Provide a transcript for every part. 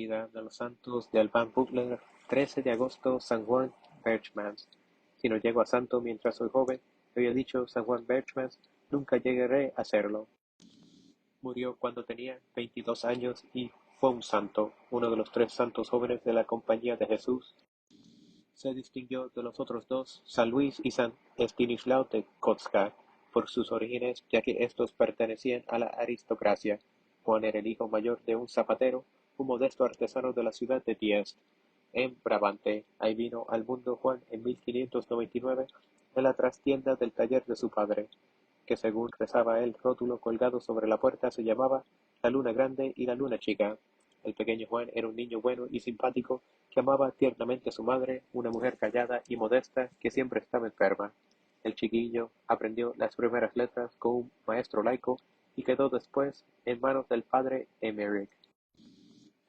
vida de los santos de Alban Butler, 13 de agosto, San Juan Berchmans. Si no llego a santo mientras soy joven, había dicho San Juan Berchmans, nunca llegaré a serlo. Murió cuando tenía 22 años y fue un santo, uno de los tres santos jóvenes de la Compañía de Jesús. Se distinguió de los otros dos, San Luis y San Estanislao de Kotska, por sus orígenes, ya que estos pertenecían a la aristocracia. Juan era el hijo mayor de un zapatero, un modesto artesano de la ciudad de Diest, en Brabante. Ahí vino al mundo Juan en 1599 en la trastienda del taller de su padre, que según rezaba el rótulo colgado sobre la puerta se llamaba La Luna Grande y la Luna Chica. El pequeño Juan era un niño bueno y simpático que amaba tiernamente a su madre, una mujer callada y modesta que siempre estaba enferma. El chiquillo aprendió las primeras letras con un maestro laico y quedó después en manos del padre Emerick,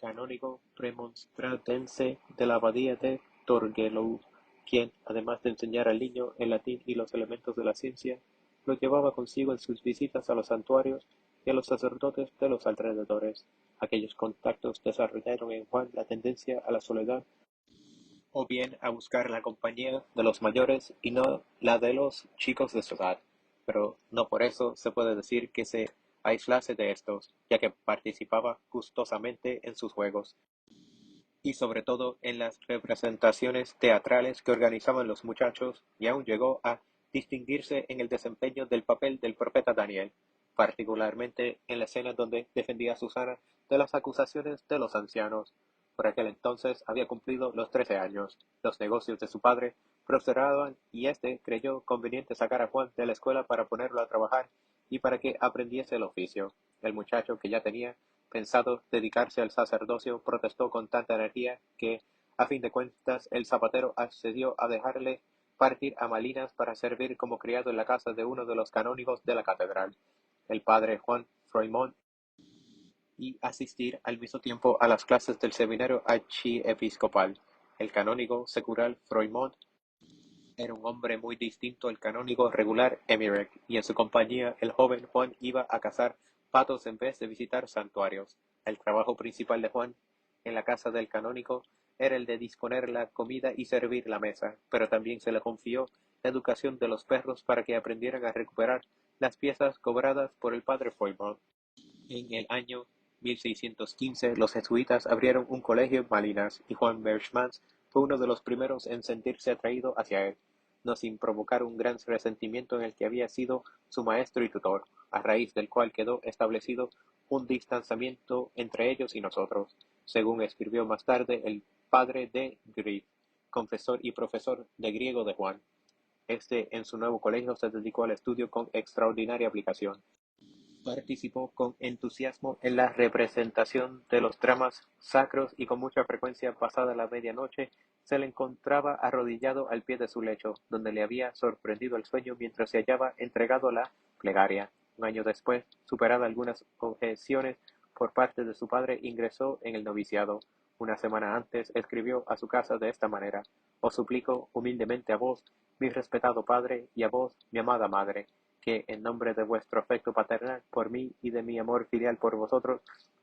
canónigo premonstratense de la abadía de Torgelow, quien, además de enseñar al niño el latín y los elementos de la ciencia, lo llevaba consigo en sus visitas a los santuarios y a los sacerdotes de los alrededores. Aquellos contactos desarrollaron en Juan la tendencia a la soledad o bien a buscar la compañía de los mayores y no la de los chicos de su edad, pero no por eso se puede decir que se aislase de estos, ya que participaba gustosamente en sus juegos, y sobre todo en las representaciones teatrales que organizaban los muchachos, y aún llegó a distinguirse en el desempeño del papel del profeta Daniel, particularmente en la escena donde defendía a Susana de las acusaciones de los ancianos. Por aquel entonces había cumplido los 13 años. Los negocios de su padre prosperaban y éste creyó conveniente sacar a Juan de la escuela para ponerlo a trabajar y para que aprendiese el oficio. El muchacho, que ya tenía pensado dedicarse al sacerdocio, protestó con tanta energía que, a fin de cuentas, el zapatero accedió a dejarle partir a Malinas para servir como criado en la casa de uno de los canónigos de la catedral, el padre Juan Froimont, y asistir al mismo tiempo a las clases del seminario archiepiscopal. El canónigo secular Froimont era un hombre muy distinto al canónigo regular Emerick, y en su compañía el joven Juan iba a cazar patos en vez de visitar santuarios. El trabajo principal de Juan en la casa del canónigo era el de disponer la comida y servir la mesa, pero también se le confió la educación de los perros para que aprendieran a recuperar las piezas cobradas por el padre Froimont. En el año 1615 los jesuitas abrieron un colegio en Malinas y Juan Berchmans fue uno de los primeros en sentirse atraído hacia él, no sin provocar un gran resentimiento en el que había sido su maestro y tutor, a raíz del cual quedó establecido un distanciamiento entre ellos y nosotros, según escribió más tarde el padre de Griff, confesor y profesor de griego de Juan. Este en su nuevo colegio se dedicó al estudio con extraordinaria aplicación. Participó con entusiasmo en la representación de los dramas sacros y con mucha frecuencia pasada la medianoche se le encontraba arrodillado al pie de su lecho, donde le había sorprendido el sueño mientras se hallaba entregado a la plegaria. Un año después, superadas algunas objeciones por parte de su padre, ingresó en el noviciado. Una semana antes escribió a su casa de esta manera: «Os suplico humildemente a vos, mi respetado padre, y a vos, mi amada madre, que, en nombre de vuestro afecto paternal por mí y de mi amor filial por vosotros,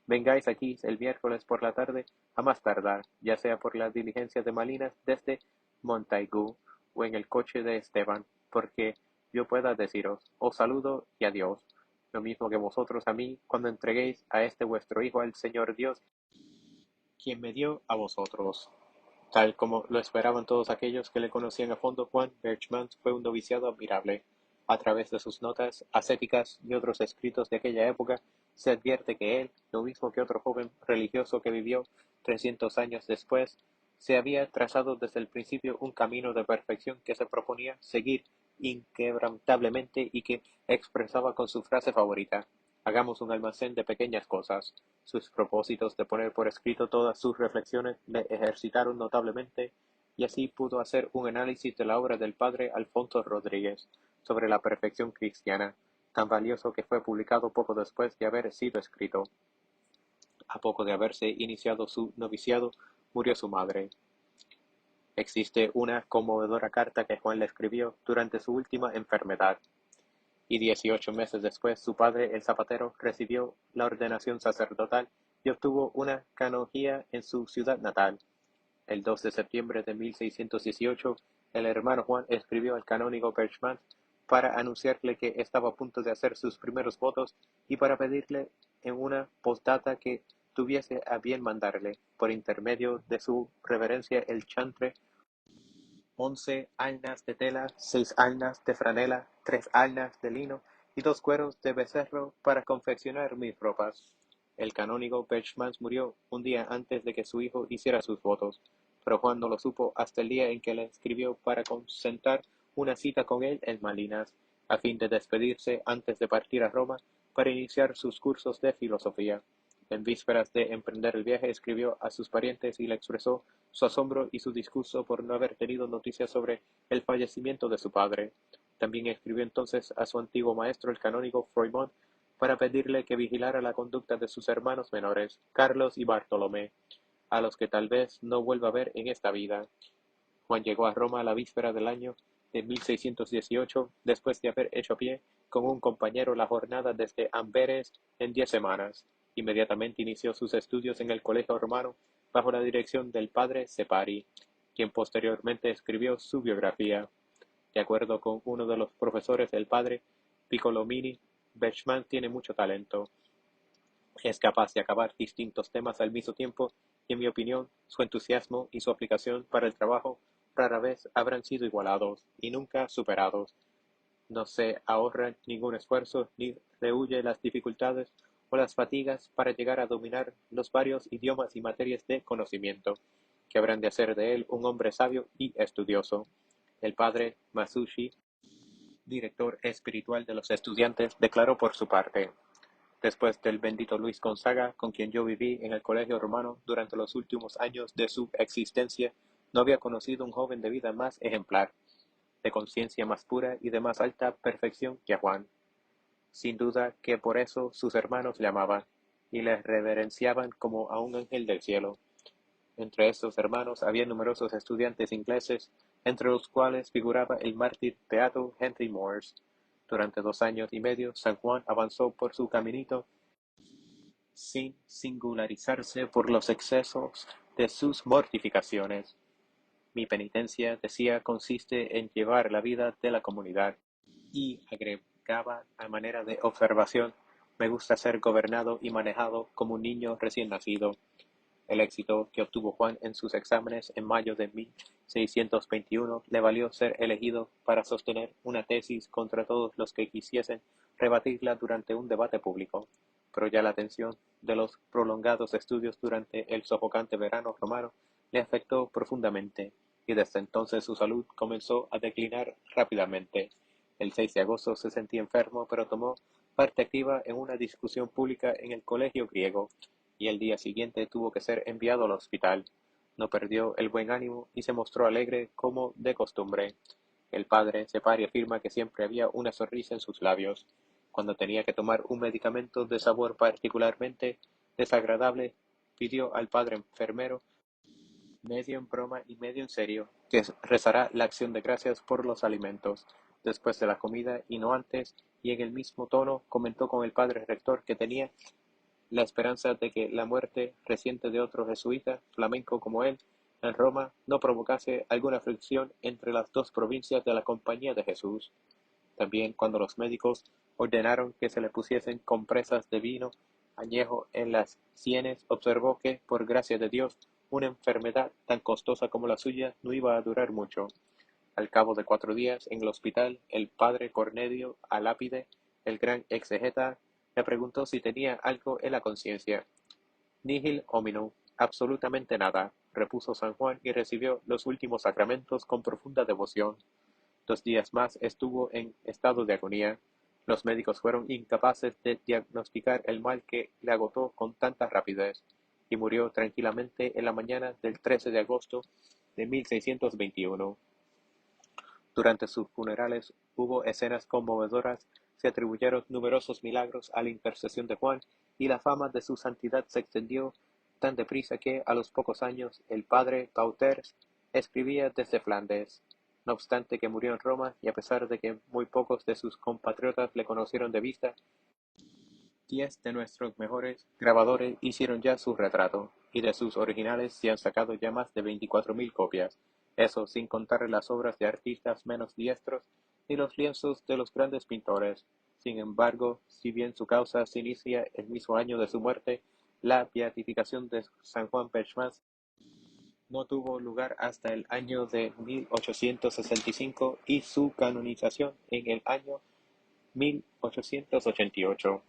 vengáis aquí el miércoles por la tarde a más tardar, ya sea por la diligencia de Malinas desde Montaigu o en el coche de Esteban, porque yo pueda deciros, os saludo y adiós, lo mismo que vosotros a mí, cuando entreguéis a este vuestro Hijo al Señor Dios, quien me dio a vosotros». Tal como lo esperaban todos aquellos que le conocían a fondo, Juan Berchmans fue un noviciado admirable. A través de sus notas ascéticas y otros escritos de aquella época, se advierte que él, lo mismo que otro joven religioso que vivió 300 años después, se había trazado desde el principio un camino de perfección que se proponía seguir inquebrantablemente y que expresaba con su frase favorita: «Hagamos un almacén de pequeñas cosas». Sus propósitos de poner por escrito todas sus reflexiones le ejercitaron notablemente, y así pudo hacer un análisis de la obra del padre Alfonso Rodríguez sobre la perfección cristiana, tan valioso que fue publicado poco después de haber sido escrito. A poco de haberse iniciado su noviciado, murió su madre. Existe una conmovedora carta que Juan le escribió durante su última enfermedad, y 18 meses después su padre, el zapatero, recibió la ordenación sacerdotal y obtuvo una canonjía en su ciudad natal. El 2 de septiembre de 1618, el hermano Juan escribió al canónigo Berchmans para anunciarle que estaba a punto de hacer sus primeros votos y para pedirle en una postdata que tuviese a bien mandarle, por intermedio de su reverencia el chantre, 11 alnas de tela, 6 alnas de franela, 3 alnas de lino y 2 cueros de becerro para confeccionar mis ropas. El canónigo Berchmans murió un día antes de que su hijo hiciera sus votos, pero Juan no lo supo hasta el día en que le escribió para concertar una cita con él en Malinas, a fin de despedirse antes de partir a Roma para iniciar sus cursos de filosofía. En vísperas de emprender el viaje escribió a sus parientes y le expresó su asombro y su disgusto por no haber tenido noticias sobre el fallecimiento de su padre. También escribió entonces a su antiguo maestro, el canónigo Froimont, para pedirle que vigilara la conducta de sus hermanos menores, Carlos y Bartolomé, a los que tal vez no vuelva a ver en esta vida. Juan llegó a Roma la víspera del año de 1618, después de haber hecho pie con un compañero la jornada desde Amberes en 10 semanas. Inmediatamente inició sus estudios en el colegio romano bajo la dirección del padre Separi, quien posteriormente escribió su biografía. De acuerdo con uno de los profesores, el padre Piccolomini, Berchmans tiene mucho talento. Es capaz de acabar distintos temas al mismo tiempo y, en mi opinión, su entusiasmo y su aplicación para el trabajo rara vez habrán sido igualados y nunca superados. No se ahorra ningún esfuerzo ni rehúye las dificultades o las fatigas para llegar a dominar los varios idiomas y materias de conocimiento, que habrán de hacer de él un hombre sabio y estudioso. El padre Masushi, director espiritual de los estudiantes, declaró por su parte: después del bendito Luis Gonzaga, con quien yo viví en el colegio romano durante los últimos años de su existencia, no había conocido un joven de vida más ejemplar, de conciencia más pura y de más alta perfección que a Juan. Sin duda que por eso sus hermanos le amaban y le reverenciaban como a un ángel del cielo. Entre estos hermanos había numerosos estudiantes ingleses, entre los cuales figuraba el mártir beato Henry Moores. Durante 2 años y medio, San Juan avanzó por su caminito sin singularizarse por los excesos de sus mortificaciones. Mi penitencia, decía, consiste en llevar la vida de la comunidad, y agregaba a manera de observación: me gusta ser gobernado y manejado como un niño recién nacido. El éxito que obtuvo Juan en sus exámenes en mayo de 1621 le valió ser elegido para sostener una tesis contra todos los que quisiesen rebatirla durante un debate público. Pero ya la tensión de los prolongados estudios durante el sofocante verano romano le afectó profundamente, y desde entonces su salud comenzó a declinar rápidamente. El 6 de agosto se sentía enfermo, pero tomó parte activa en una discusión pública en el colegio griego, y el día siguiente tuvo que ser enviado al hospital. No perdió el buen ánimo y se mostró alegre como de costumbre. El padre Separi afirma que siempre había una sonrisa en sus labios. Cuando tenía que tomar un medicamento de sabor particularmente desagradable, pidió al padre enfermero, medio en broma y medio en serio, que rezará la acción de gracias por los alimentos, después de la comida y no antes, y en el mismo tono comentó con el padre rector que tenía la esperanza de que la muerte reciente de otro jesuita, flamenco como él, en Roma, no provocase alguna fricción entre las dos provincias de la Compañía de Jesús. También, cuando los médicos ordenaron que se le pusiesen compresas de vino añejo en las sienes, observó que, por gracia de Dios, una enfermedad tan costosa como la suya no iba a durar mucho. Al cabo de 4 días en el hospital, el padre Cornelio Alápide, el gran exegeta, me preguntó si tenía algo en la conciencia. Nihil hominum, absolutamente nada, repuso San Juan, y recibió los últimos sacramentos con profunda devoción. 2 días más estuvo en estado de agonía. Los médicos fueron incapaces de diagnosticar el mal que le agotó con tanta rapidez, y murió tranquilamente en la mañana del 13 de agosto de 1621. Durante sus funerales hubo escenas conmovedoras, se atribuyeron numerosos milagros a la intercesión de Juan, y la fama de su santidad se extendió tan deprisa que, a los pocos años, el padre Pauters escribía desde Flandes. No obstante que murió en Roma, y a pesar de que muy pocos de sus compatriotas le conocieron de vista, 10 de nuestros mejores grabadores hicieron ya su retrato, y de sus originales se han sacado ya más de 24.000 copias, eso sin contar las obras de artistas menos diestros ni los lienzos de los grandes pintores. Sin embargo, si bien su causa se inicia el mismo año de su muerte, la beatificación de San Juan Perchmans no tuvo lugar hasta el año de 1865 y su canonización en el año 1888.